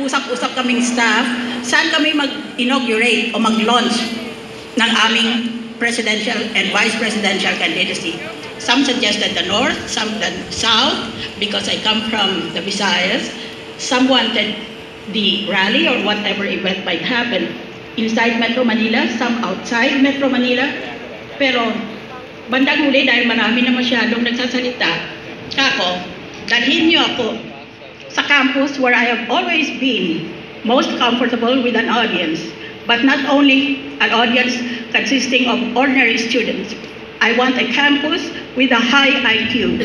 nag-usap-usap kaming staff, saan kami mag-inaugurate o mag-launch ng aming presidential and vice presidential candidacy. Some suggested the north, some the south, because I come from the Visayas. Some wanted the rally or whatever event might happen inside Metro Manila, some outside Metro Manila. Pero bandang huli, dahil marami na masyadong nagsasalita, kako, dalhin niyo ako sa campus where I have always been most comfortable with an audience, but not only an audience consisting of ordinary students. I want a campus with a high IQ.